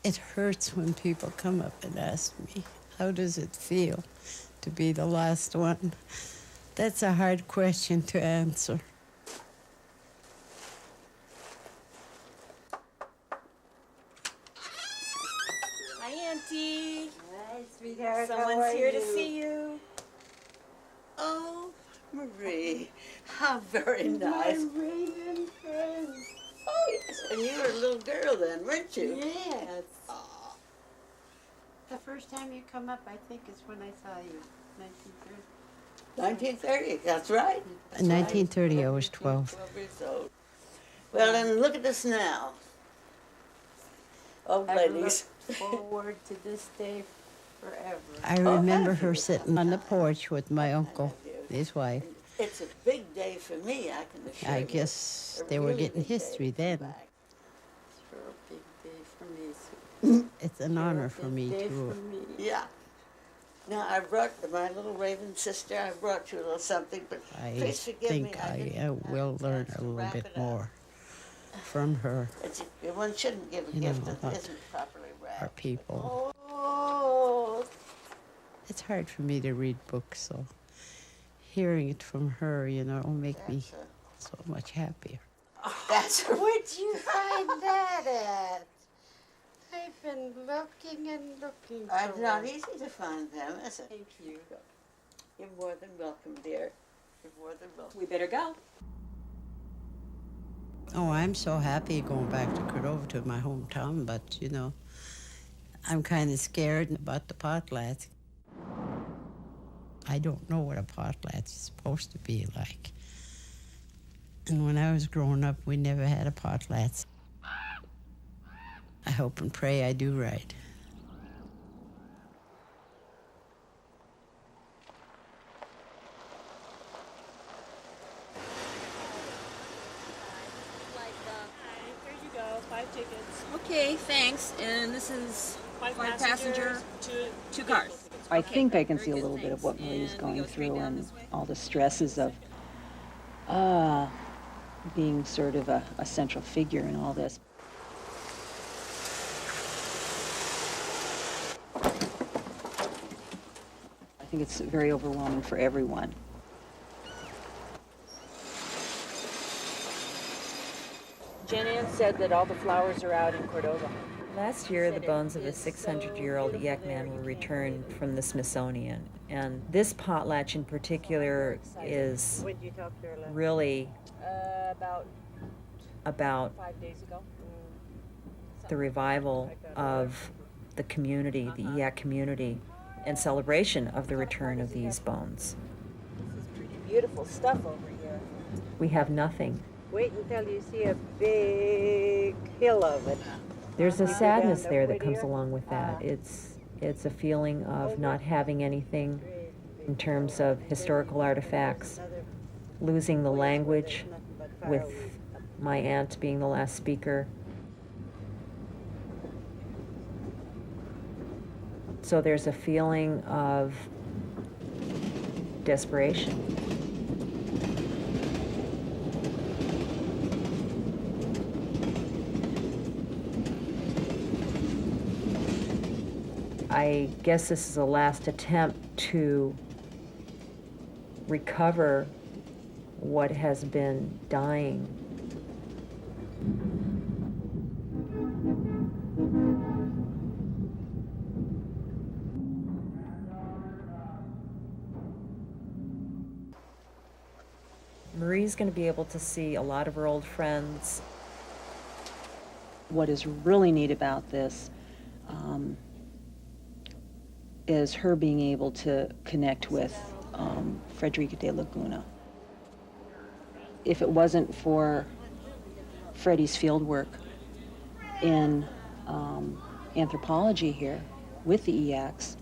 It hurts when people come up and ask me, how does it feel to be the last one? That's a hard question to answer. Hi, Auntie. Hi, sweetheart. Someone's here to see you. Oh, Marie, how very nice. My Raven friend. Oh, yes, and you were a little girl then, weren't you? Yes. Oh, The first time you come up, I think, is when I saw you, 1930, that's right. That's In right. 1930, I was 12. 12 years old. Well, and look at us now. Oh, ladies. Forward to this day forever. I remember her sitting on the porch with my uncle, his wife. It's a big day for me, I can assure you. I guess A they were really getting big day history to come then. back. It's sure a big day for me. It's an honor for me, too. Yeah. Now, I brought my little Raven sister, I brought you a little something, but I please forgive me. think I didn't will have learn chance a to little wrap bit it up. more from her, One shouldn't give a You know, gift that about isn't properly wrapped. our people. Oh, It's hard for me to read books, so hearing it from her, will make me so much happier. that's a Where'd you find that at? I've been looking and looking for It's not easy to find them, is it? Thank you. You're more than welcome, dear. You're more than welcome. We better go. Oh, I'm so happy going back to Cordova, to my hometown, but, I'm kind of scared about the potlatch. I don't know what a potlatch is supposed to be like. And when I was growing up, we never had a potlatch. I hope and pray I do right. Here you go, 5 tickets. Okay, thanks. And this is Five passenger, passengers, 2 cars. I think I can see a little bit of what Marie's And we going go straight through down and this way? all the stresses of being sort of a central figure in all this. I think it's very overwhelming for everyone. Jen Ann said that all the flowers are out in Cordova. Last year, the bones of a 600-year-old Eyak man were returned from the Smithsonian. And this potlatch in particular is really about 5 days ago. the revival of the community, the Eyak community, and celebration of the return of these bones. This is pretty beautiful stuff over here. We have nothing. Wait until you see a big hill of it. There's a sadness there that comes along with that. It's a feeling of not having anything in terms of historical artifacts, losing the language with my aunt being the last speaker. So there's a feeling of desperation. I guess this is a last attempt to recover what has been dying. Marie's going to be able to see a lot of her old friends. What is really neat about this is her being able to connect with Frederica de Laguna. If it wasn't for Freddie's field work in anthropology here with the Eyaks,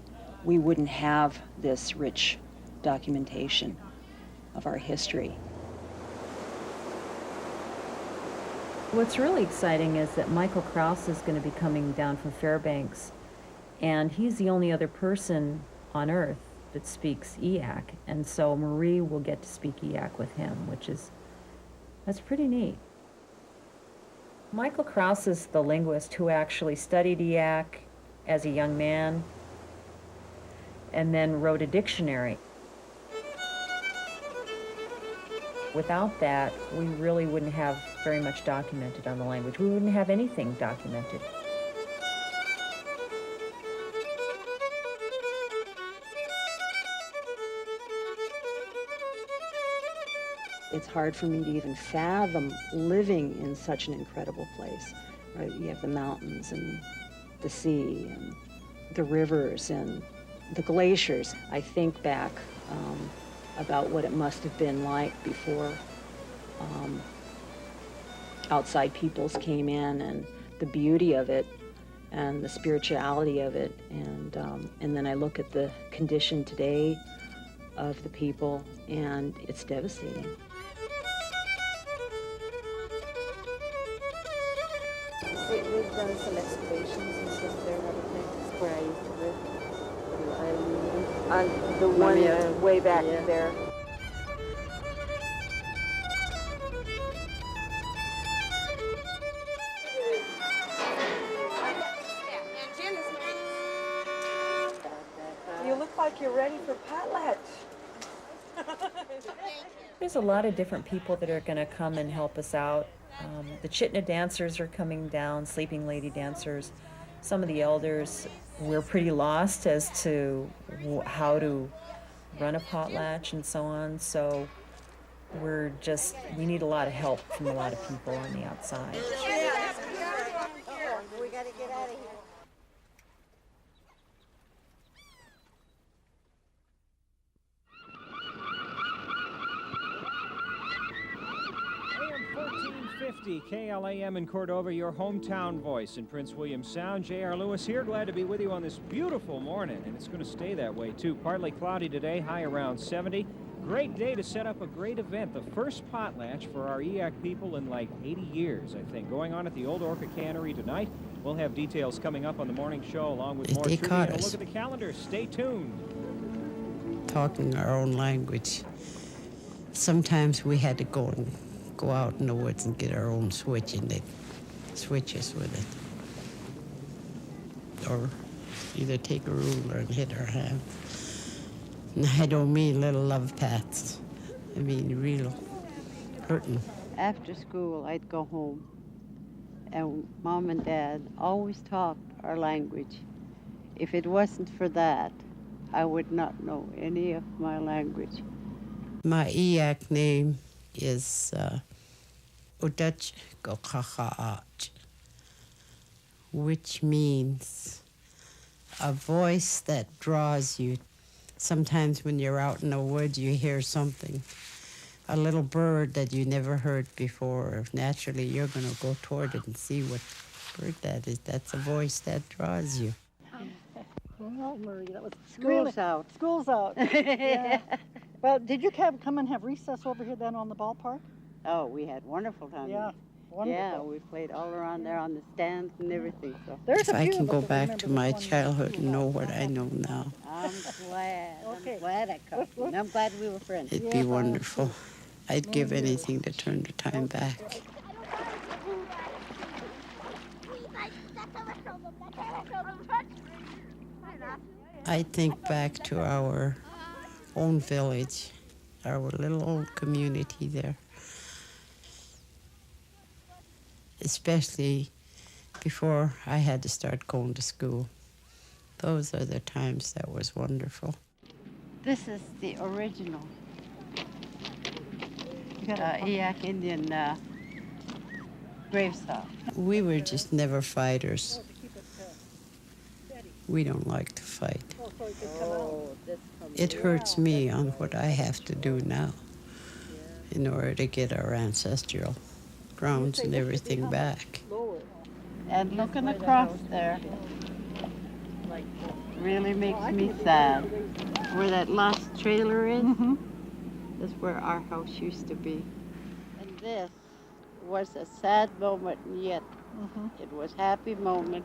we wouldn't have this rich documentation of our history. What's really exciting is that Michael Krause is going to be coming down from Fairbanks, and he's the only other person on Earth that speaks Eyak, and so Marie will get to speak Eyak with him, that's pretty neat. Michael Krause is the linguist who actually studied Eyak as a young man and then wrote a dictionary. Without that, we really wouldn't have very much documented on the language. We wouldn't have anything documented. It's hard for me to even fathom living in such an incredible place, right? You have the mountains and the sea and the rivers and the glaciers. I think back about what it must have been like before outside peoples came in, and the beauty of it and the spirituality of it, and then I look at the condition today of the people, and it's devastating. We've done some excavations and stuff there and everything. That's where I used to live. On the one way back there. You look like you're ready for potlatch. There's a lot of different people that are going to come and help us out. The Chitna dancers are coming down, Sleeping Lady dancers. Some of the elders, we're pretty lost as to how to run a potlatch and so on. So we need a lot of help from a lot of people on the outside. We gotta get out of here. KLAM in Cordova, your hometown voice in Prince William Sound. J.R. Lewis here, glad to be with you on this beautiful morning, and it's going to stay that way too. Partly cloudy today, high around 70. Great day to set up a great event, the first potlatch for our Eyak people in like 80 years, I think, going on at the Old Orca Cannery tonight. We'll have details coming up on the morning show along with more trivia. And a look at the calendar. Stay tuned. Talking our own language. Sometimes we had to go out in the woods and get our own switch, and they'd switch us with it. Or either take a ruler and hit our hand. And I don't mean little love pats. I mean real hurting. After school, I'd go home, and Mom and Dad always talked our language. If it wasn't for that, I would not know any of my language. My Eyak name is Udach Gokhaach, which means a voice that draws you. Sometimes when you're out in the woods, you hear something, a little bird that you never heard before. Naturally, you're going to go toward it and see what word that is. That's a voice that draws you. Well, Marie, that was School's out. School's out. Yeah. Well, did you come and have recess over here then on the ballpark? Oh, we had wonderful time. Yeah, wonderful. Yeah, we played all around there on the stands and everything. So There's If a I few can of us go that back remember to this my one childhood and know schoolhouse. what I know now, I'm glad. Okay. I'm glad I come. And I'm glad we were friends. it'd Yeah, be wonderful. I'd give Many years. anything to turn the time back. I think back to our own village, our little old community there, especially before I had to start going to school. Those are the times that was wonderful. This is the original You got a- Eyak Indian gravestone. We were just never fighters. We don't like to fight. This comes It hurts me on what I have to do now in order to get our ancestral grounds and everything back. And looking across there really makes me sad. Where that lost trailer is, that's where our house used to be. And this was a sad moment, and yet it was a happy moment.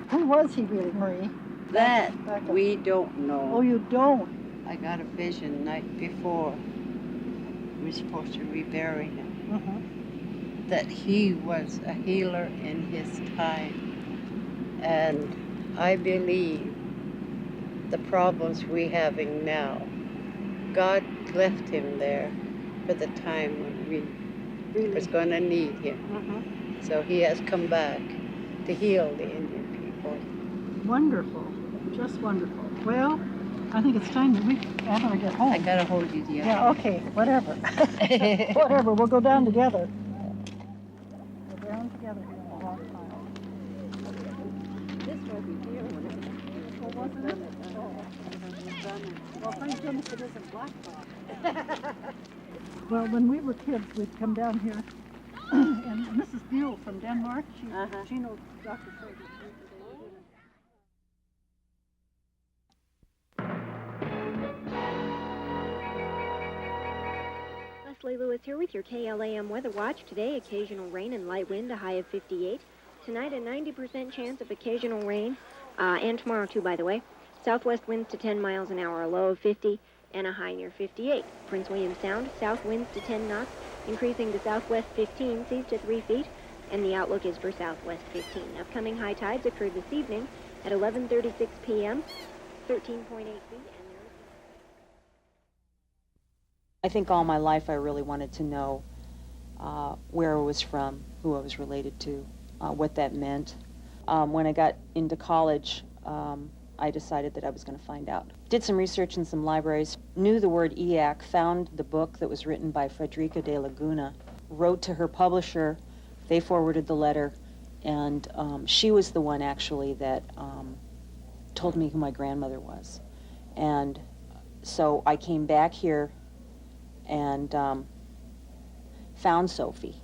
Who was he really, Marie? That Back up. we don't know. Oh, you don't? I got a vision night before we were supposed to rebury him. That he was a healer in his time. And I believe the problems we're having now, God left him there for the time when we was going to need him. So he has come back to heal the Indian people. Wonderful. Just wonderful. Well, I think it's time that I better get home. I got to hold you together. Yeah, okay, whatever. Whatever, we'll go down together. Go down together here in the rock pile. This wasn't here when it was. Oh, wasn't it? Oh. Well, thank goodness it isn't blacktop. Well, when we were kids, we'd come down here, and Mrs. Buell from Denmark, she knows Dr. Fraser. Leslie Lewis here with your KLAM Weather Watch. Today, occasional rain and light wind, a high of 58. Tonight, a 90% chance of occasional rain, and tomorrow too, by the way. Southwest winds to 10 miles an hour, a low of 50, and a high near 58. Prince William Sound, south winds to 10 knots, increasing to southwest 15, seas to 3 feet, and the outlook is for southwest 15. Upcoming high tides occur this evening at 11:36 p.m., 13.8 feet, and I think all my life I really wanted to know where I was from, who I was related to, what that meant. When I got into college, I decided that I was going to find out. Did some research in some libraries, knew the word Eyak, found the book that was written by Frederica de Laguna, wrote to her publisher, they forwarded the letter, and she was the one actually that told me who my grandmother was. And so I came back here and found Sophie.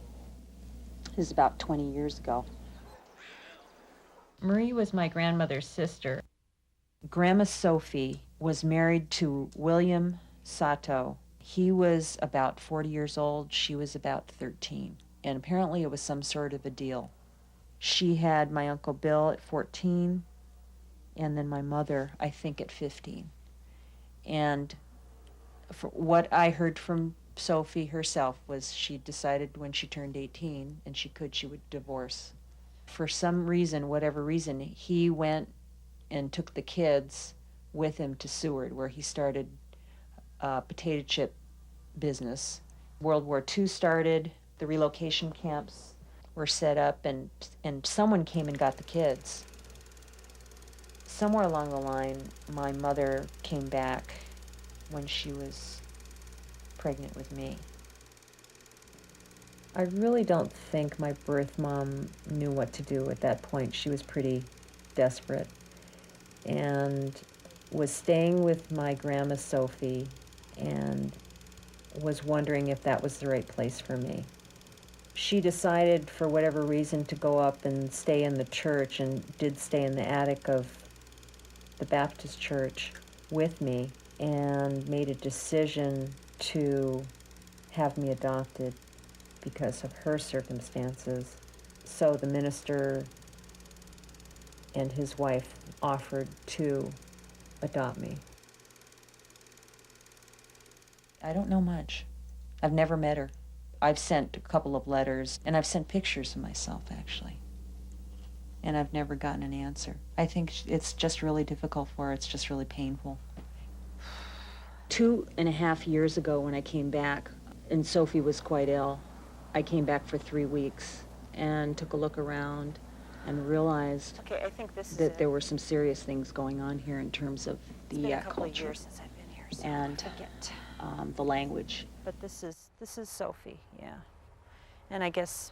This is about 20 years ago. Marie was my grandmother's sister. Grandma Sophie was married to William Sato. He was about 40 years old. She was about 13. And apparently it was some sort of a deal. She had my Uncle Bill at 14, and then my mother, I think, at 15. And for what I heard from Sophie herself was she decided when she turned 18 and she would divorce. For some reason, whatever reason, he went and took the kids with him to Seward, where he started a potato chip business. World War II started, the relocation camps were set up, and someone came and got the kids. Somewhere along the line, my mother came back when she was pregnant with me. I really don't think my birth mom knew what to do at that point. She was pretty desperate and was staying with my grandma Sophie and was wondering if that was the right place for me. She decided, for whatever reason, to go up and stay in the church, and did stay in the attic of the Baptist church with me, and made a decision to have me adopted because of her circumstances. So the minister and his wife offered to adopt me. I don't know much. I've never met her. I've sent a couple of letters, and I've sent pictures of myself, actually. And I've never gotten an answer. I think it's just really difficult for her. It's just really painful. 2.5 years ago when I came back, and Sophie was quite ill, I came back for 3 weeks and took a look around and realized I think that there were some serious things going on here in terms of the Eyak culture since I've been here, so and the language. But this is Sophie, yeah. And I guess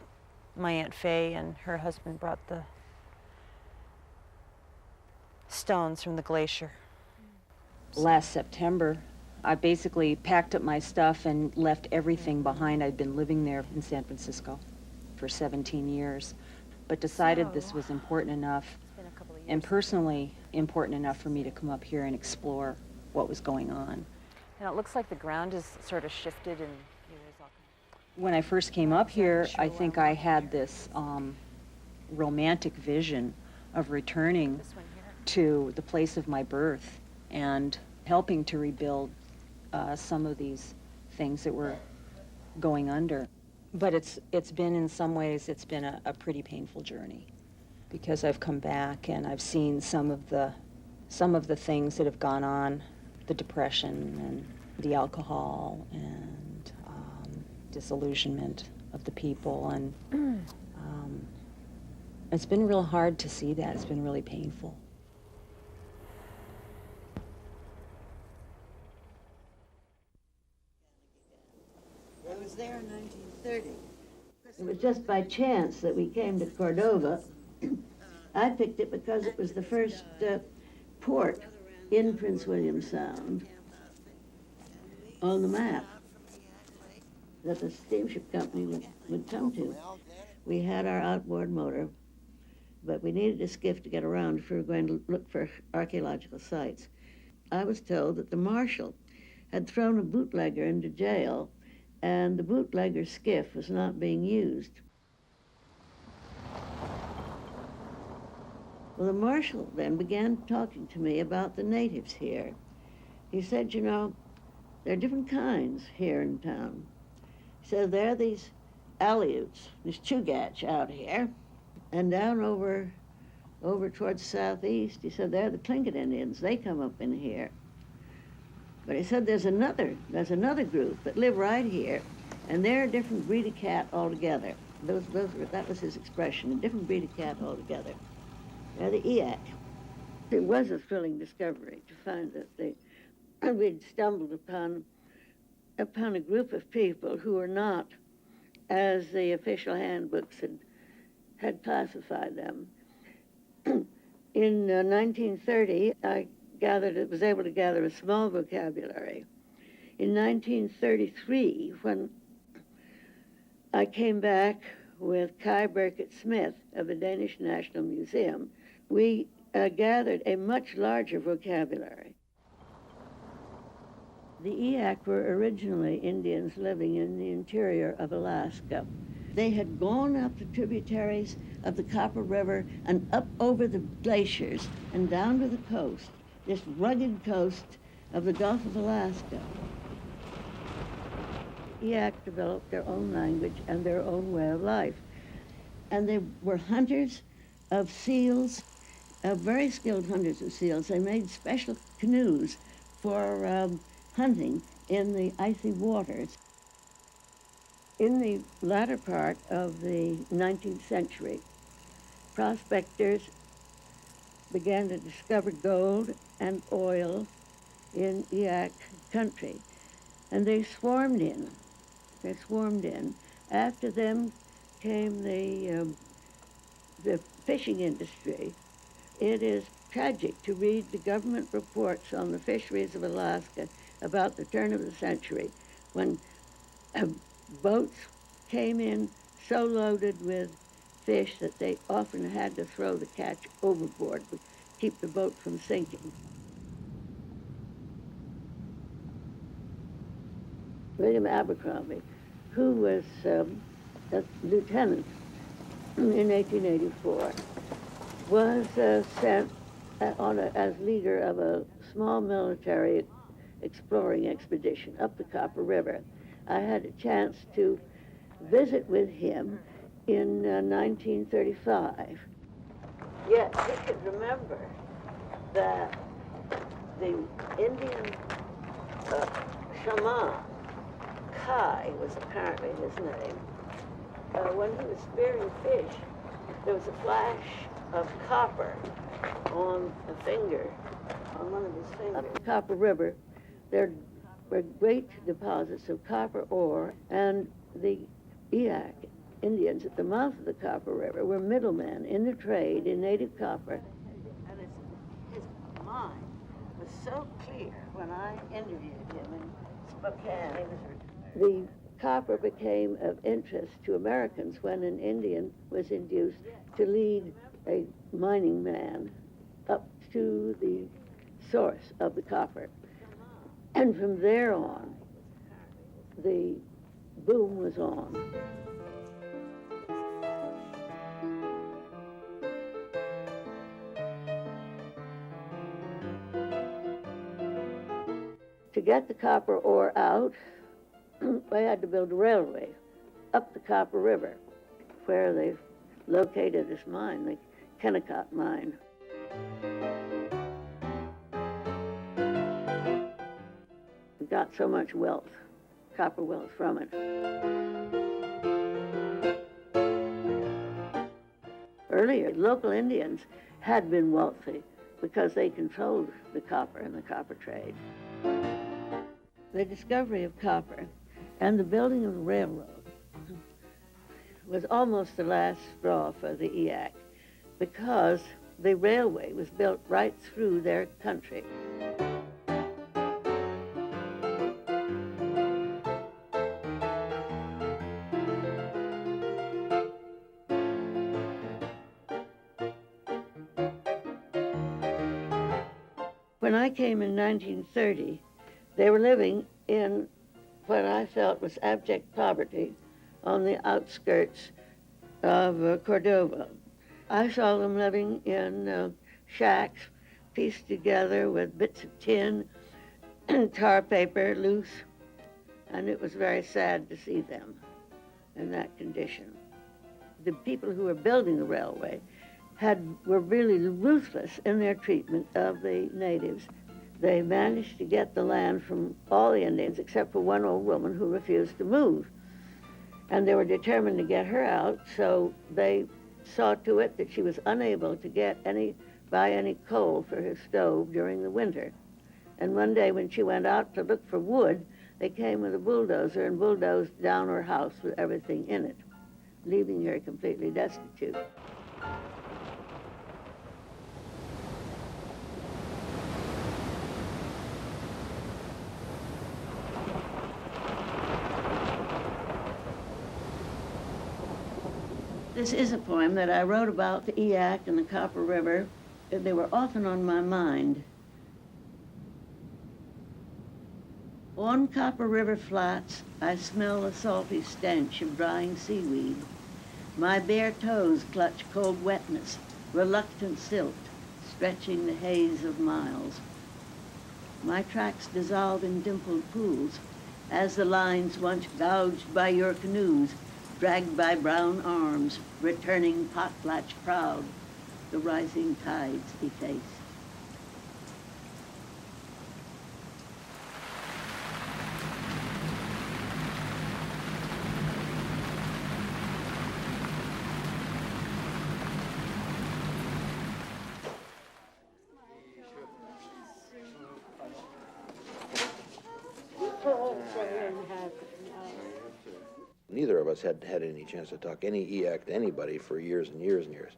my Aunt Faye and her husband brought the stones from the glacier. Last September, I basically packed up my stuff and left everything behind. I'd been living there in San Francisco for 17 years, but decided this was important enough and personally important enough for me to come up here and explore what was going on. And it looks like the ground is sort of shifted and When I first came up here, I think I had this romantic vision of returning to the place of my birth and helping to rebuild some of these things that were going under. But it's been, in some ways, it's been a pretty painful journey, because I've come back and I've seen some of the things that have gone on, the depression and the alcohol and disillusionment of the people, and it's been real hard to see that. It's been really painful. I was there in 1930. It was just by chance that we came to Cordova. I picked it because it was the first port in Prince William Sound on the map that the steamship company would come to. We had our outboard motor, but we needed a skiff to get around if we were going to look for archaeological sites. I was told that the marshal had thrown a bootlegger into jail, and the bootlegger's skiff was not being used. Well, the marshal then began talking to me about the natives here. He said, you know, there are different kinds here in town. He said, there are these Aleuts, this Chugach out here, and down over towards the southeast, he said, they're the Tlingit Indians. They come up in here. But he said, there's another group that live right here, and they're a different breed of cat altogether. That was his expression, a different breed of cat altogether. They're the Eyak. It was a thrilling discovery to find that we'd stumbled upon a group of people who were not, as the official handbooks had classified them. In 1930, I was able to gather a small vocabulary. In 1933, when I came back with Kai Burkett Smith of the Danish National Museum, we gathered a much larger vocabulary. The Eyak were originally Indians living in the interior of Alaska. They had gone up the tributaries of the Copper River and up over the glaciers and down to the coast, this rugged coast of the Gulf of Alaska. Eyak developed their own language and their own way of life. And they were hunters of seals, very skilled hunters of seals. They made special canoes for hunting in the icy waters. In the latter part of the 19th century, prospectors began to discover gold and oil in Eyak country, and they swarmed in. After them came the fishing industry. It is tragic to read the government reports on the fisheries of Alaska about the turn of the century, when boats came in so loaded with fish that they often had to throw the catch overboard to keep the boat from sinking. William Abercrombie, who was a lieutenant in 1884, was sent as leader of a small military exploring expedition up the Copper River. I had a chance to visit with him in 1935. Yet he could remember that the Indian shaman, Kai was apparently his name, when he was spearing fish, there was a flash of copper on a finger, on one of his fingers. Up the Copper River, there were great deposits of copper ore, and the Eyak Indians at the mouth of the Copper River were middlemen in the trade in native copper. And his mind was so clear when I interviewed him in Spokane. The copper became of interest to Americans when an Indian was induced to lead a mining man up to the source of the copper. And from there on, the boom was on. To get the copper ore out, they had to build a railway up the Copper River, where they located this mine, the Kennecott mine. We got so much wealth, copper wealth from it. Earlier, local Indians had been wealthy because they controlled the copper and the copper trade. The discovery of copper and the building of the railroad was almost the last straw for the Eyak, because the railway was built right through their country. When I came in 1930, they were living in what I felt was abject poverty on the outskirts of Cordova. I saw them living in shacks pieced together with bits of tin and tar paper loose, and it was very sad to see them in that condition. The people who were building the railway were really ruthless in their treatment of the natives. They managed to get the land from all the Indians except for one old woman who refused to move. And they were determined to get her out, so they saw to it that she was unable to buy any coal for her stove during the winter. And one day when she went out to look for wood, they came with a bulldozer and bulldozed down her house with everything in it, leaving her completely destitute. This is a poem that I wrote about the Eyak and the Copper River. They were often on my mind. On Copper River flats, I smell the salty stench of drying seaweed. My bare toes clutch cold wetness, reluctant silt, stretching the haze of miles. My tracks dissolve in dimpled pools, as the lines once gouged by your canoes, dragged by brown arms, returning potlatch proud, the rising tides efface. Neither of us had any chance to talk any Eyak to anybody for years and years and years.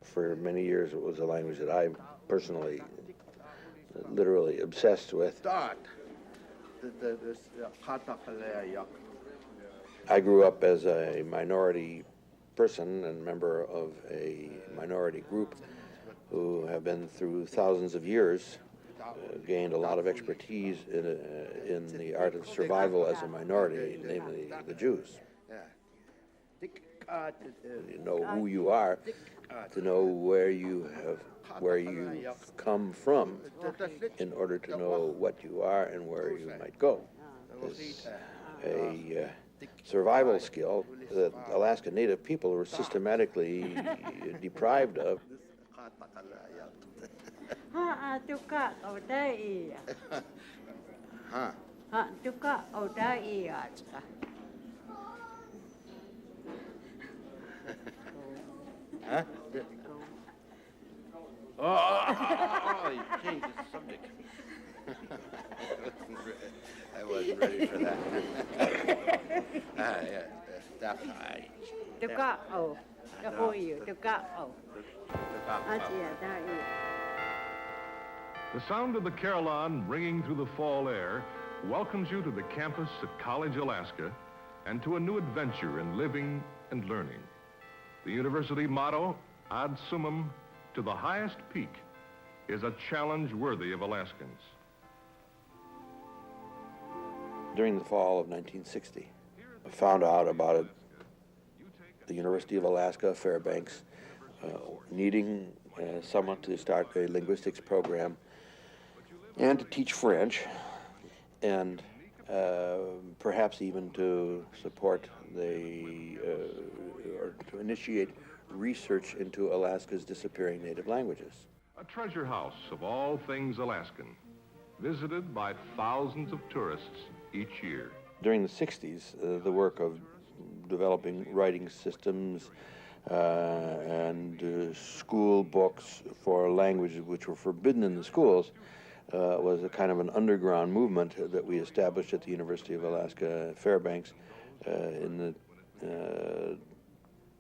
For many years, it was a language that I personally, literally obsessed with. I grew up as a minority person and member of a minority group who have been through thousands of years, gained a lot of expertise in the art of survival as a minority, namely the Jews. You know who you are, to know where you've come from, in order to know what you are and where you might go. Is a survival skill that Alaska Native people were systematically deprived of. Huh? Oh, you changed the subject. I wasn't ready for that. Yeah, stop. The sound of the carillon ringing through the fall air welcomes you to the campus at College, Alaska, and to a new adventure in living and learning. The university motto, ad summum, to the highest peak, is a challenge worthy of Alaskans. During the fall of 1960, I found out about it, the University of Alaska, Fairbanks, needing someone to start a linguistics program and to teach French, and perhaps even to support or to initiate research into Alaska's disappearing native languages. A treasure house of all things Alaskan, visited by thousands of tourists each year. During the 60s, the work of developing writing systems and school books for languages which were forbidden in the schools was a kind of an underground movement that we established at the University of Alaska Fairbanks in the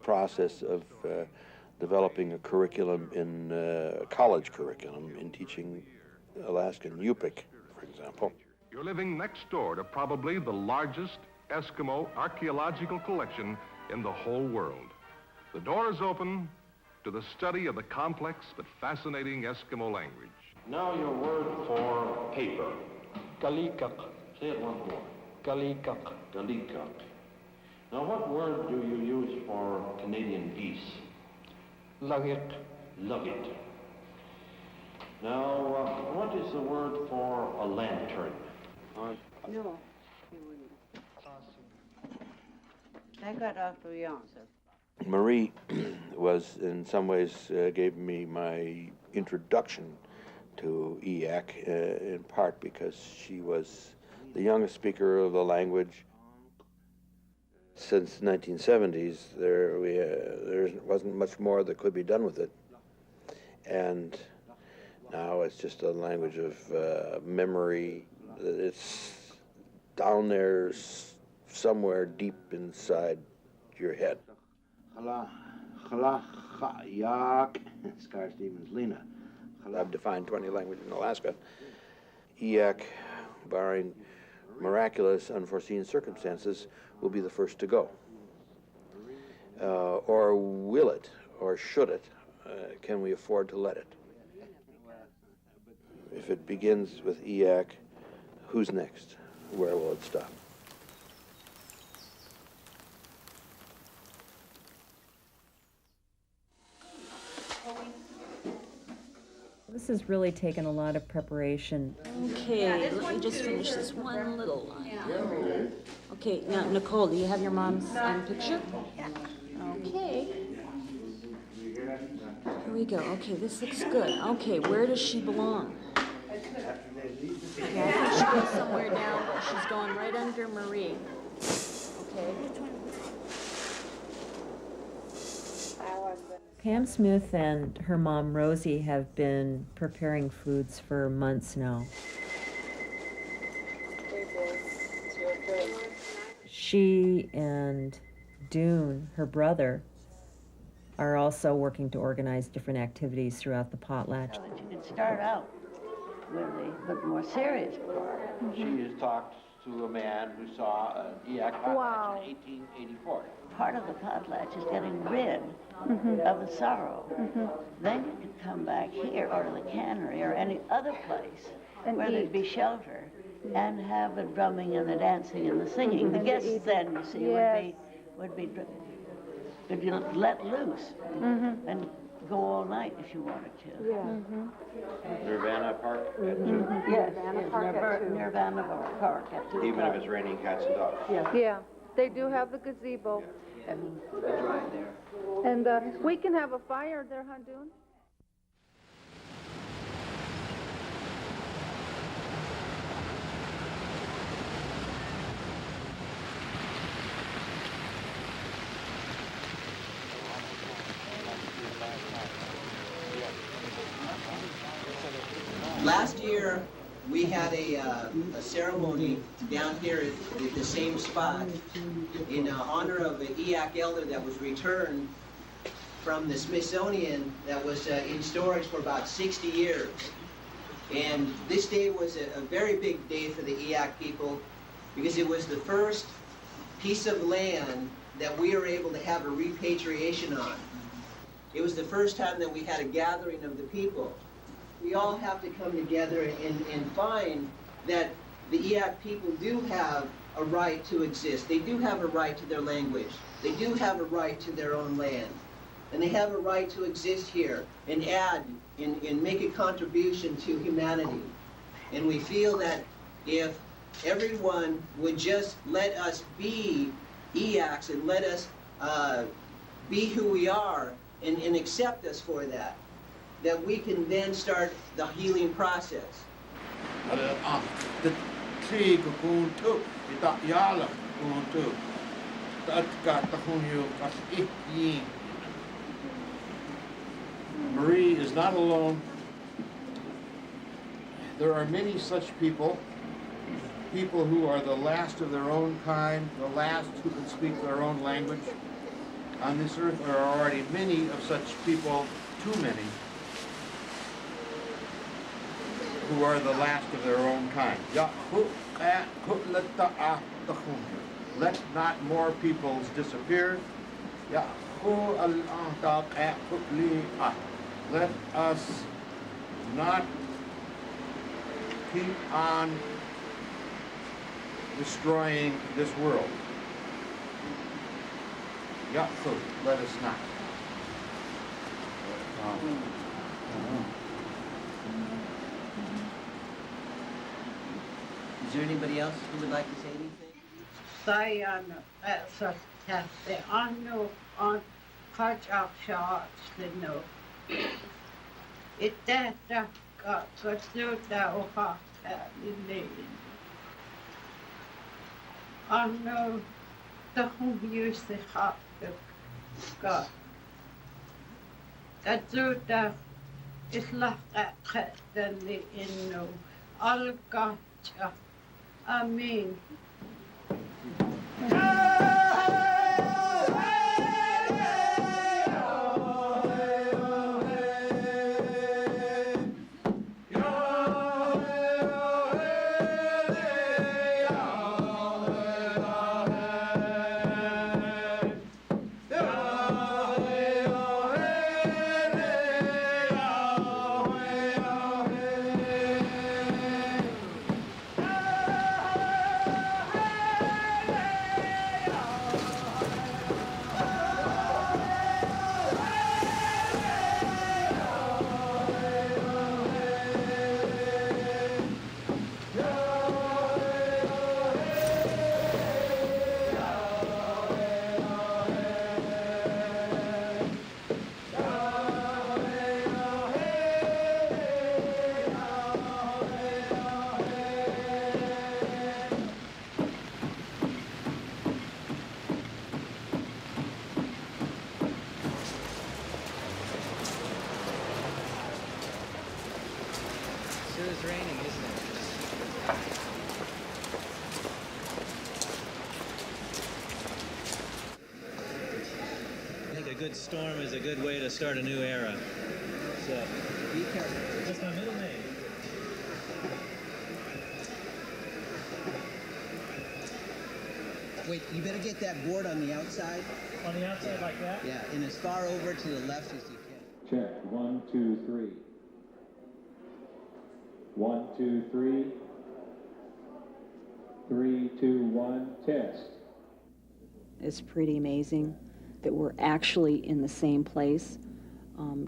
process of developing a curriculum a college curriculum in teaching Alaskan Yupik, for example. You're living next door to probably the largest Eskimo archaeological collection in the whole world. The door is open to the study of the complex but fascinating Eskimo language. Now your word for paper. Kalikak. Say it once more. Kalikak. Kalikak. Now what word do you use for Canadian geese? Lugget. Lugget. Now what is the word for a lantern? No, he wouldn't. I got off the answer. Marie was, in some ways, gave me my introduction to Eyak, in part because she was the youngest speaker of the language. Since the 1970s, there wasn't much more that could be done with it. And now it's just a language of memory. It's down there somewhere deep inside your head. Eyak. Scar Stevens, Lena. I've defined 20 languages in Alaska. Eyak, barring miraculous, unforeseen circumstances, will be the first to go. Or will it, or should it? Can we afford to let it? If it begins with Eyak, who's next? Where will it stop? This has really taken a lot of preparation. Okay, let me just finish this one little line. Okay, now Nicole, do you have your mom's picture? Okay. Here we go. Okay, this looks good. Okay, where does she belong? Yeah, I think she goes somewhere down. She's going right under Marie. Okay. Pam Smith and her mom Rosie have been preparing foods for months now. she and Dune, her brother, are also working to organize different activities throughout the potlatch. You could start out with the more serious part. She has talked to a man who saw an Eyak potlatch in 1884. Part of the potlatch is getting rid of the sorrow. Then you could come back here or to the cannery or any other place where there'd be shelter and have the drumming and the dancing and the singing. The guests then, you see, would be could you let loose and go all night if you wanted to. Nirvana Park at 2. Yes, Nirvana Park at 2. Even if it's raining cats and dogs. Yeah, they do have the gazebo. It's right there. And we can have a fire there, huh, Dune? Last year, we had a ceremony down here at the same spot in honor of an Eyak elder that was returned from the Smithsonian that was in storage for about 60 years. And this day was a very big day for the Eyak people because it was the first piece of land that we were able to have a repatriation on. It was the first time that we had a gathering of the people. We all have to come together and find that the Eyak people do have a right to exist. They do have a right to their language. They do have a right to their own land. And they have a right to exist here and add and make a contribution to humanity. And we feel that if everyone would just let us be Eyaks and let us be who we are and accept us for that, that we can then start the healing process. Marie is not alone. There are many such people who are the last of their own kind, the last who can speak their own language. On this earth there are already many of such people, too many, who are the last of their own kind. Let not more peoples disappear. Let us not keep on destroying this world. Let us not. Is there anybody else who would like to say anything? Sayano, Saste, Anu, on Kajak shots, no. It that got Suda Oha, in Anu, the whom use the hot got. That Suda is left at than the inno, all gotcha. Amen. Sure is raining, isn't it? storm is a good way to start a new era. So, Be careful. that's my middle name. Wait, you better get that board on the outside. On the outside like that? Yeah, and as far over to the left as you can. Check. 1, 2, 3. 1, 2, 3. 3, 2, 1, test. It's pretty amazing that we're actually in the same place,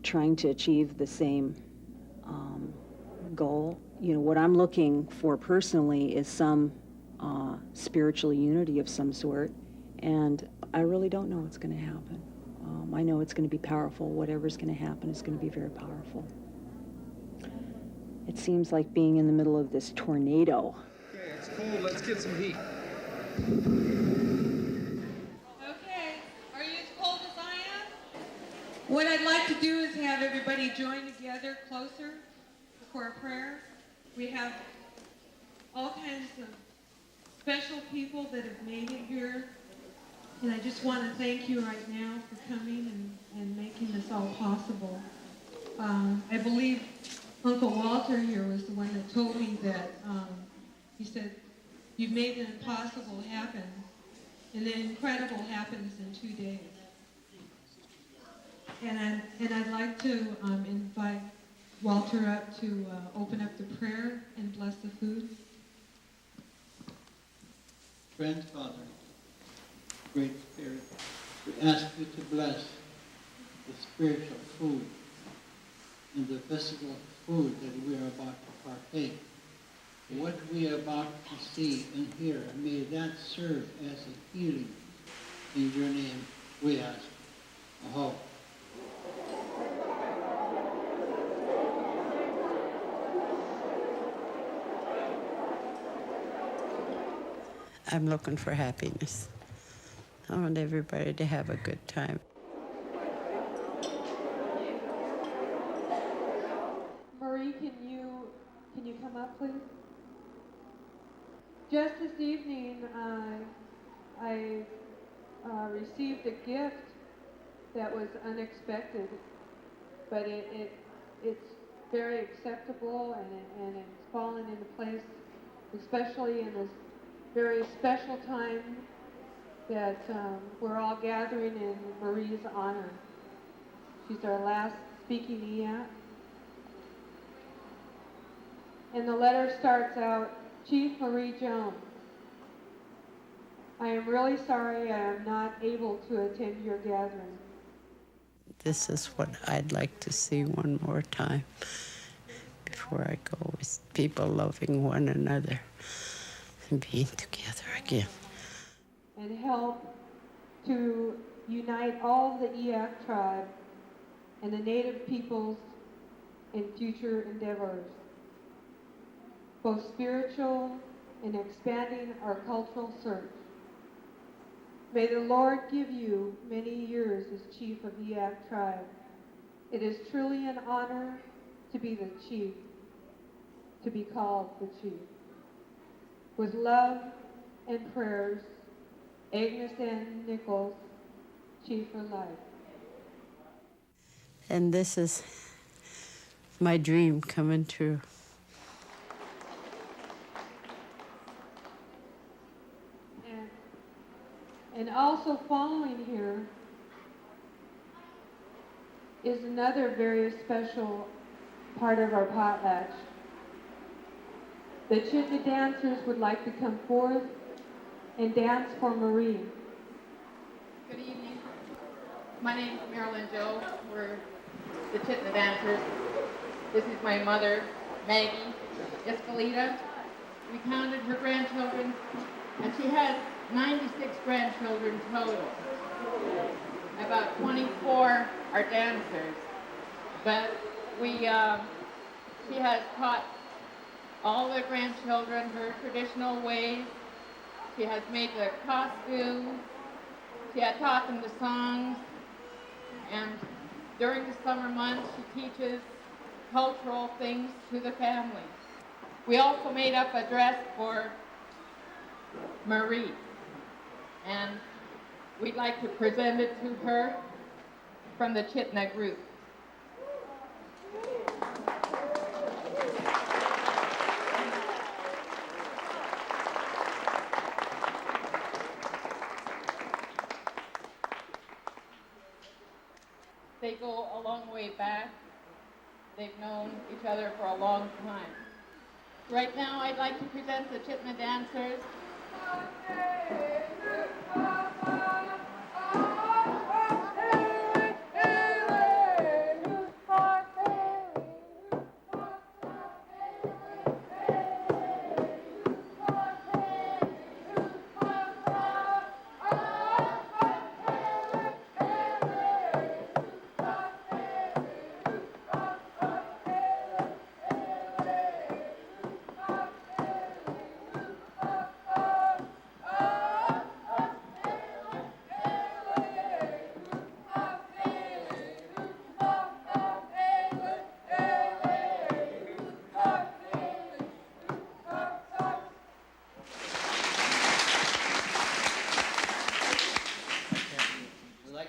trying to achieve the same goal. You know, what I'm looking for personally is some spiritual unity of some sort, and I really don't know what's going to happen. I know it's going to be powerful. Whatever's going to happen is going to be very powerful. It seems like being in the middle of this tornado. Okay, it's cold. Let's get some heat. Okay, are you as cold as I am? What I'd like to do is have everybody join together closer for a prayer. We have all kinds of special people that have made it here. And I just want to thank you right now for coming and making this all possible. I believe Uncle Walter here was the one that told me that, he said, you've made the impossible happen, and the incredible happens in 2 days. And I'd like to invite Walter up to open up the prayer and bless the food. Friend, Father, Great Spirit, we ask you to bless the spiritual food and the physical food that we are about to partake. What we are about to see and hear, may that serve as a healing. In your name, we ask. Aho. I'm looking for happiness. I want everybody to have a good time. Marie, can you come up, please? Just this evening, I received a gift that was unexpected, but it's very acceptable and it's fallen into place, especially in this very special time that we're all gathering in Marie's honor. She's our last speaking Eyak. And the letter starts out, Chief Marie Jones, I am really sorry I am not able to attend your gathering. This is what I'd like to see one more time before I go, is people loving one another and being together again. And help to unite all the Eyak tribe and the native peoples in future endeavors, both spiritual and expanding our cultural search. May the Lord give you many years as chief of Eyak tribe. It is truly an honor to be the chief, to be called the chief. With love and prayers, Agnes N. Nichols, Chief for Life. And this is my dream coming true. And also following here is another very special part of our potlatch. The Chitna dancers would like to come forth and dance for Marie. Good evening. My name is Marilyn Joe. We're the Chitna dancers. This is my mother, Maggie Escalita. We counted her grandchildren, and she had 96 grandchildren total. About 24 are dancers, but she has taught all the grandchildren her traditional ways. She has made the costumes. She had taught them the songs, and during the summer months, she teaches cultural things to the family. We also made up a dress for Marie, and we'd like to present it to her. from the Chitna group. They go a long way back. They've known each other for a long time. Right now, I'd like to present the Chitna dancers.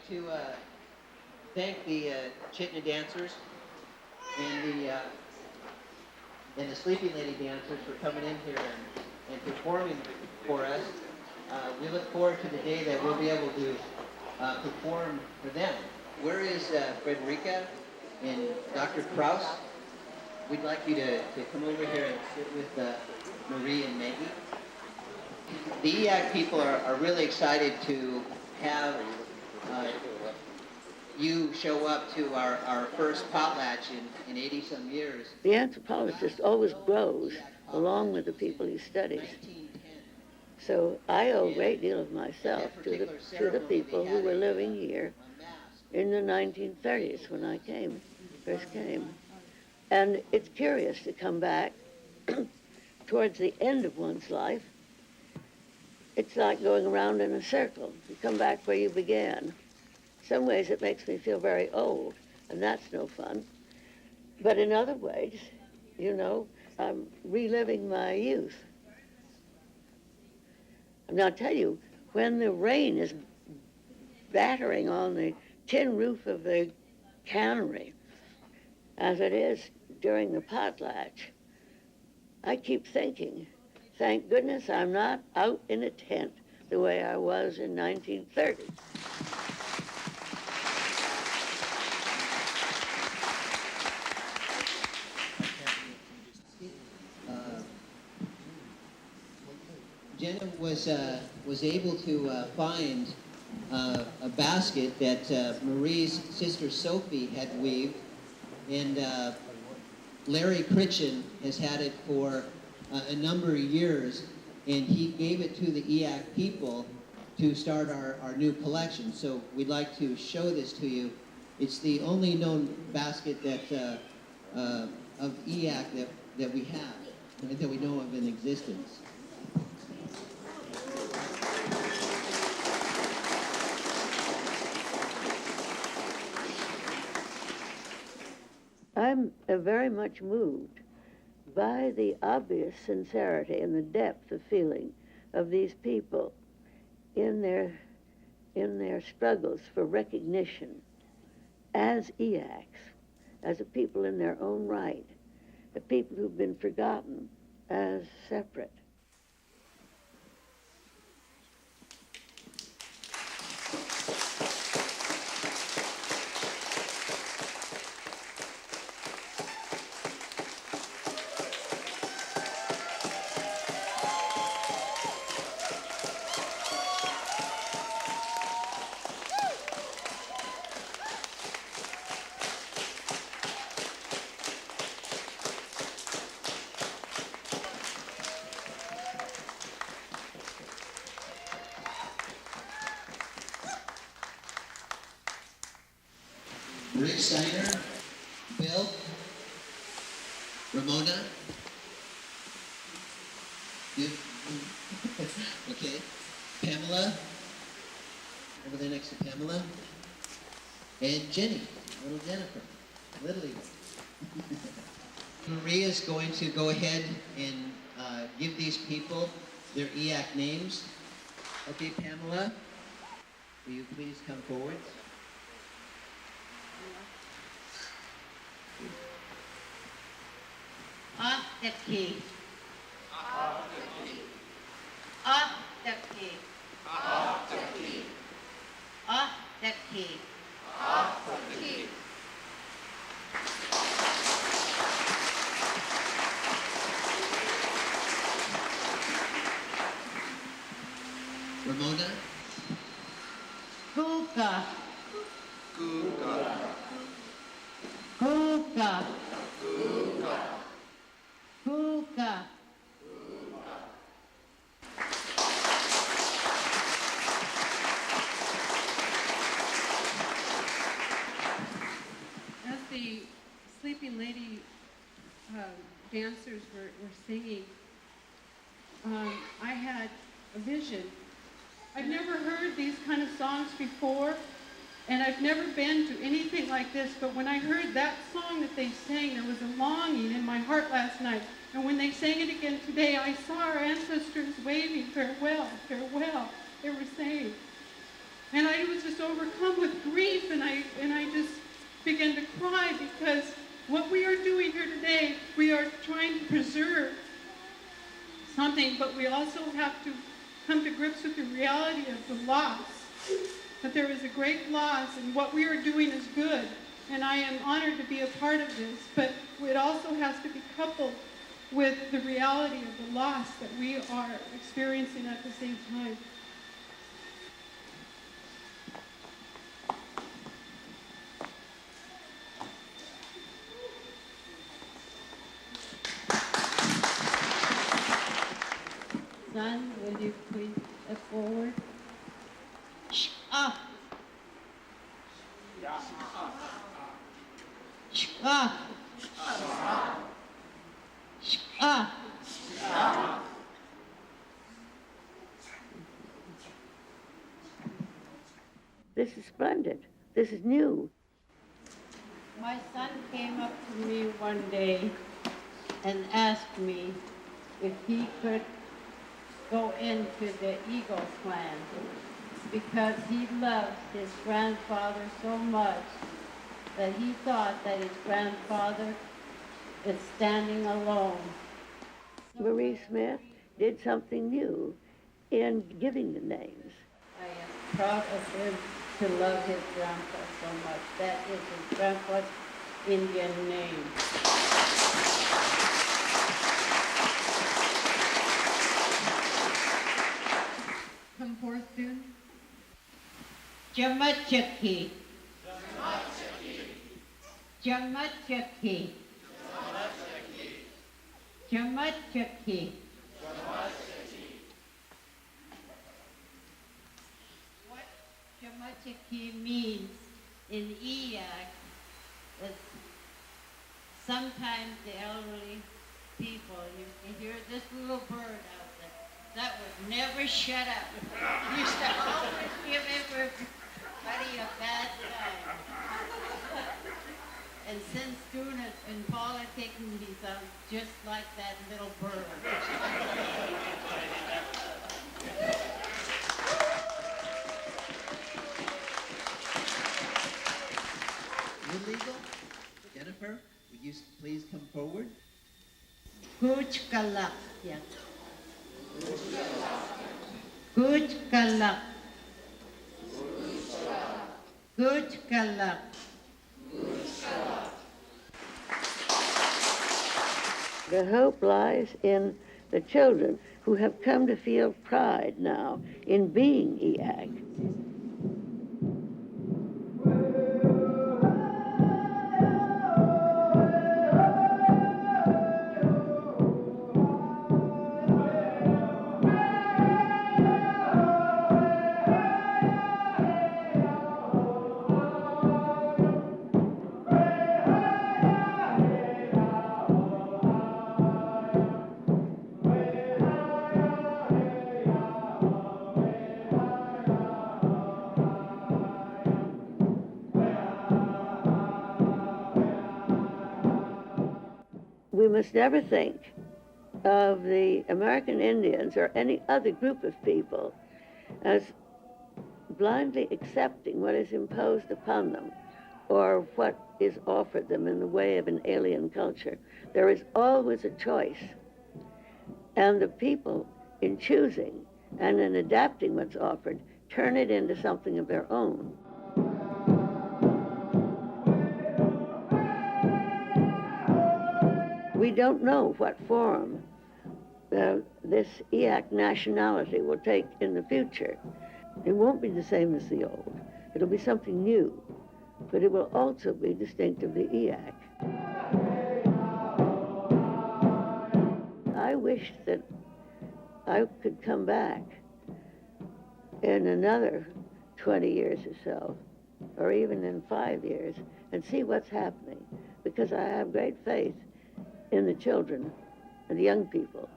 To thank the Chitna dancers and the Sleeping Lady dancers for coming in here and performing for us. We look forward to the day that we'll be able to perform for them. Where is Frederica and Dr. Kraus? We'd like you to come over here and sit with Marie and Maggie. The Eyak people are really excited to have you show up to our first potlatch in 80-some years. The anthropologist always grows along with the people he studies. So I owe a great deal of myself to the people who were living here in the 1930s when I first came. And it's curious to come back towards the end of one's life. It's like going around in a circle. You come back where you began. In some ways it makes me feel very old, and that's no fun. But in other ways, you know, I'm reliving my youth. And I'll tell you, when the rain is battering on the tin roof of the cannery, as it is during the potlatch, I keep thinking, thank goodness I'm not out in a tent the way I was in 1930. Jenna was able to find a basket that Marie's sister Sophie had weaved, and Larry Critchen has had it for a number of years, and he gave it to the Eyak people to start our new collection. So we'd like to show this to you. It's the only known basket that of Eyak that we have, that we know of in existence. I'm very much moved by the obvious sincerity and the depth of feeling of these people in their struggles for recognition as Eyaks, as a people in their own right, a people who've been forgotten as separate. Rick Steiner, Bill, Ramona, you, okay, Pamela, over there next to Pamela, and Jenny, little Jennifer, little Eva. Maria is going to go ahead and give these people their Eyak names. Okay, Pamela, will you please come forward? the key. Off the key. Off the key. Off the key. Off the key. Off the key. Ramona? Kuka. Kuka. Kuka. Kuka. Kuka. As the Sleeping Lady dancers were singing, I had a vision. I've never heard these kind of songs before, and I've never been to anything like this, but when I heard that song that they sang, there was a longing in my heart last night. And when they sang it again today, I saw our ancestors waving farewell, farewell, they were saying. And I was just overcome with grief, and I just began to cry, because what we are doing here today, we are trying to preserve something, but we also have to come to grips with the reality of the loss, that there is a great loss, and what we are doing is good, and I am honored to be a part of this, but it also has to be coupled with the reality of the loss that we are experiencing at the same time. Son, will you please step forward? Ah. Ah. Ah. This is splendid. This is new. My son came up to me one day and asked me if he could go into the Eagle clan, because he loved his grandfather so much that he thought that his grandfather is standing alone. Marie Smith did something new in giving the names. I am proud of him to love his grandpa so much. That is his grandpa's Indian name. Come forth, Dune. Jamachaki. Jamachaki. Jamachaki. What Jamachaki means in Eyak is sometimes the elderly people, you can hear this little bird out there that would never shut up. Used to always give everybody a bad time. And since Dune has been politicking, he sounds just like that little bird. Illegal? Jennifer, would you please come forward? Kuchkalak. Yeah. Kuchkalak. Kuchkalak. The hope lies in the children who have come to feel pride now in being Eyak. We must never think of the American Indians or any other group of people as blindly accepting what is imposed upon them. or what is offered them in the way of an alien culture. There is always a choice. And the people, in choosing and in adapting what's offered, turn it into something of their own. We don't know what form this Eyak nationality will take in the future. It won't be the same as the old. It'll be something new, but it will also be distinct of the Eyak. I wish that I could come back in another 20 years or so, or even in 5 years, and see what's happening, because I have great faith in the children and the young people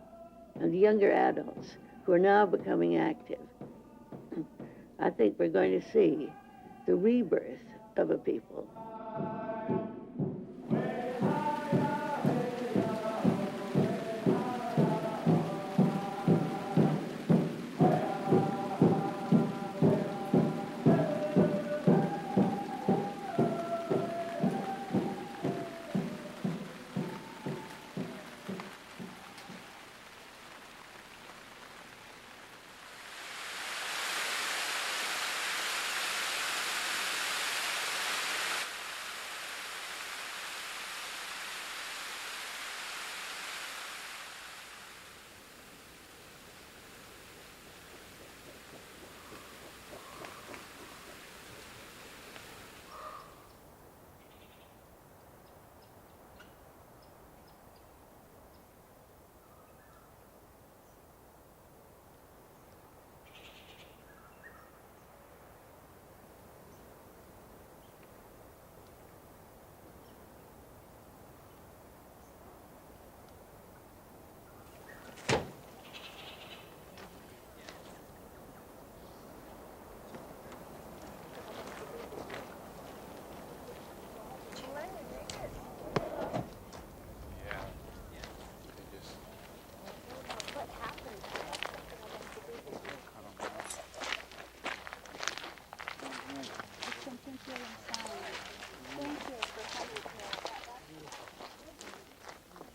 and the younger adults who are now becoming active. I think we're going to see the rebirth of a people.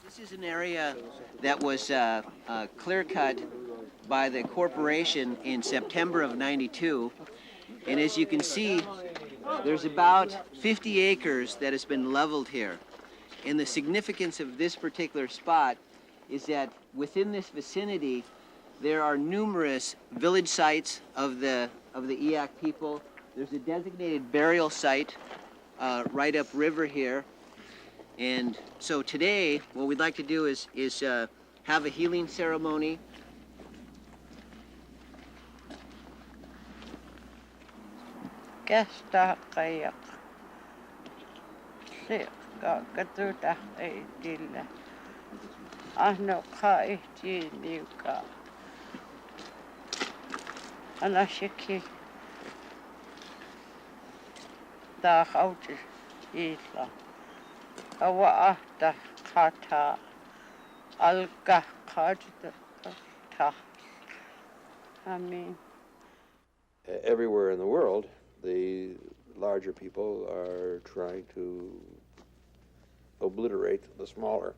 This is an area that was clear-cut by the corporation in September of '92, and as you can see, there's about 50 acres that has been leveled here. And the significance of this particular spot is that within this vicinity, there are numerous village sites of the Eyak people. There's a designated burial site right upriver here. And so today, what we'd like to do is have a healing ceremony. Kestää Eyak. Se kakatuta eitillä. Ahno kaihtiin niukaa. Anashiki. Tää hautis isla. Awa ahta kata. Alka kata. Amen. Everywhere in the world, the larger people are trying to obliterate the smaller.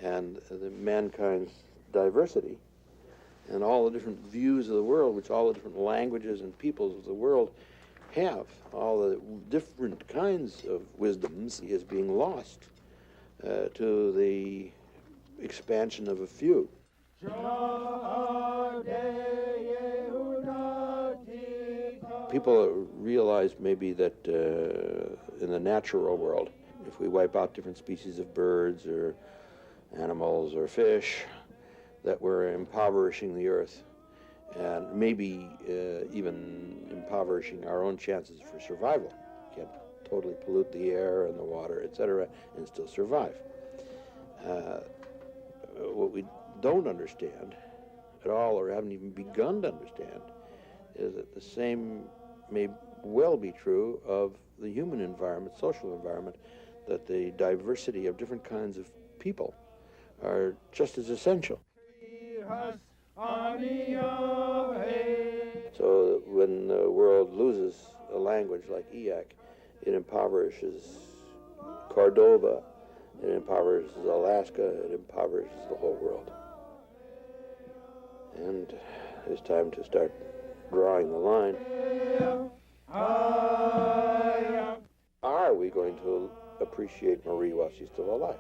And the mankind's diversity and all the different views of the world, which all the different languages and peoples of the world have, all the different kinds of wisdoms, is being lost to the expansion of a few. People realize maybe that in the natural world, if we wipe out different species of birds or animals or fish, that we're impoverishing the earth and maybe even impoverishing our own chances for survival. You can't totally pollute the air and the water, etc., and still survive. What we don't understand at all, or haven't even begun to understand, is that the same may well be true of the human environment, social environment, that the diversity of different kinds of people are just as essential. So when the world loses a language like Eyak, It impoverishes Cordova, it impoverishes Alaska, it impoverishes the whole world. And it's time to start drawing the line. Are we going to appreciate Marie while she's still alive?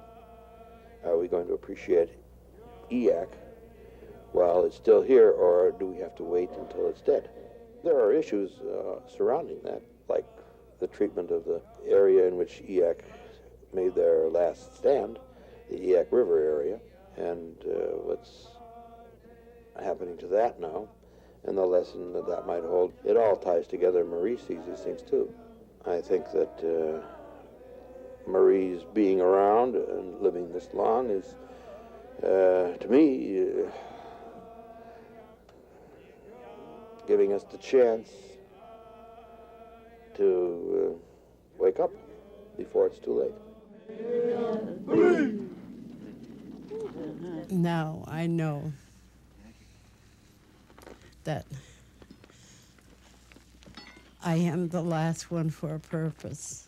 Are we going to appreciate Eyak while it's still here, or do we have to wait until it's dead? There are issues surrounding that, like the treatment of the area in which Eyak made their last stand, the Eyak River area, and what's happening to that now, and the lesson that that might hold. It all ties together. Marie sees these things too. I think that Marie's being around and living this long is, to me, giving us the chance to wake up before it's too late. Now I know that I am the last one for a purpose.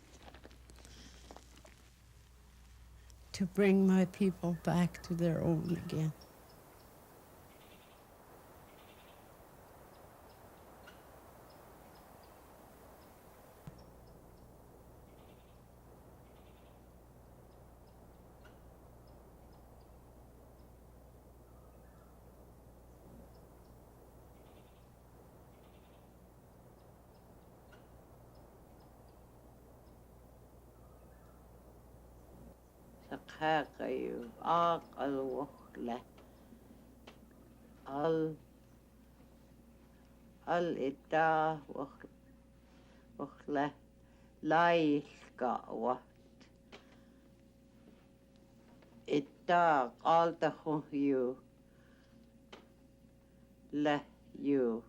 To bring my people back to their own again. Sakakayu aqalwokla al ita wokla lailka wat ita qaltahu la you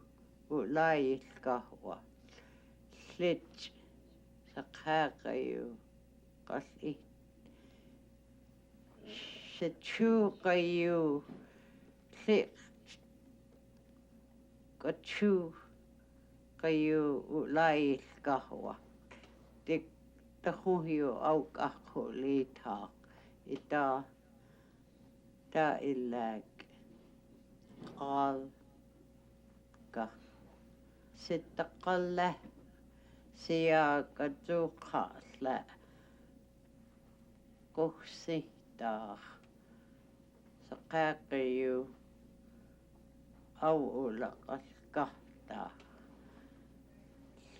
lailka wat slit sakakayu qali Shachukayu click Gachu Kayu Ulai Kahwa Dick Tahuyu Aukahu Lita Ita Da Ilag Al Ka Sitakala Sia Gajuka La Kusita Sakakayu Aula Kaskata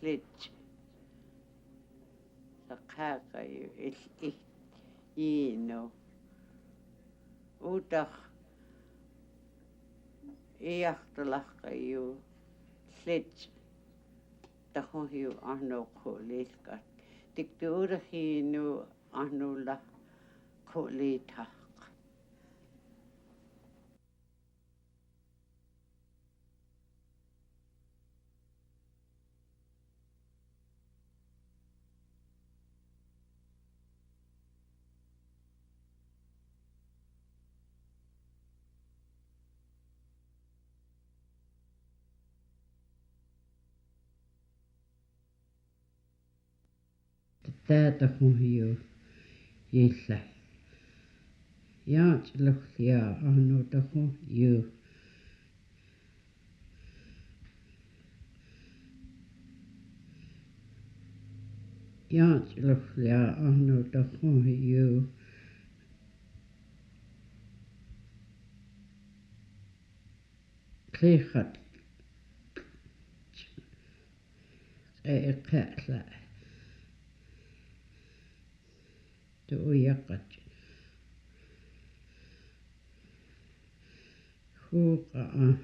Slit Sakakayu Is Yino Udach Iachtalakayu Slit Tahoyu Arno Kolilka Dicturahinu Arnula Kolita. Tätä huiju jillä. Jaat luhtia annuta huiju. Jaat luhtia annuta huiju. Klihat. Ei käsä. Tuo jakat. Huukaa.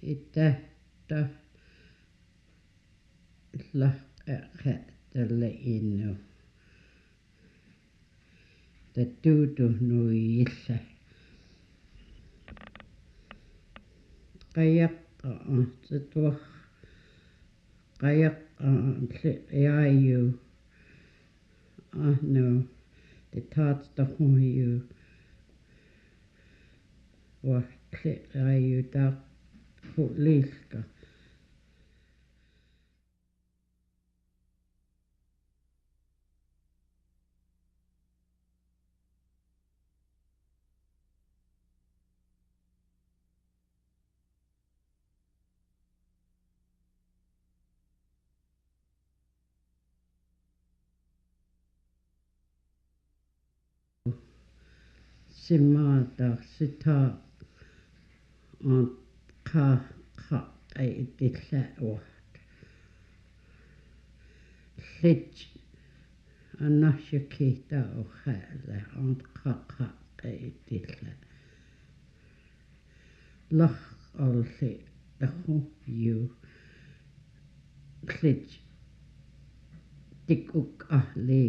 Itähtä. Lahkähtele innu. Te tuutu nuijissa. Kajakkaa. Se tuo. Kajakkaa. Se jäiju. No. Te taatsta huiju. Se jäiju ta liska. Simada sita on ka e dilla o Llich anashikita o hale on ka e dilla Lach al se the hope you Llich Tikuk ahli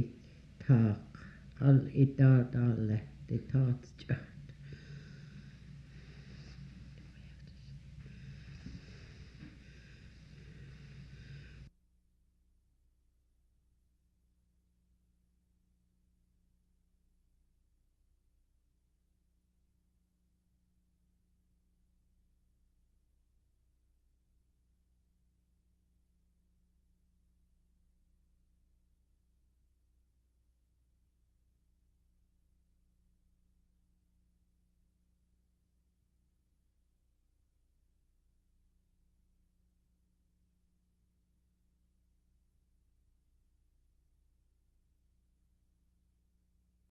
taak al idadalle de taatja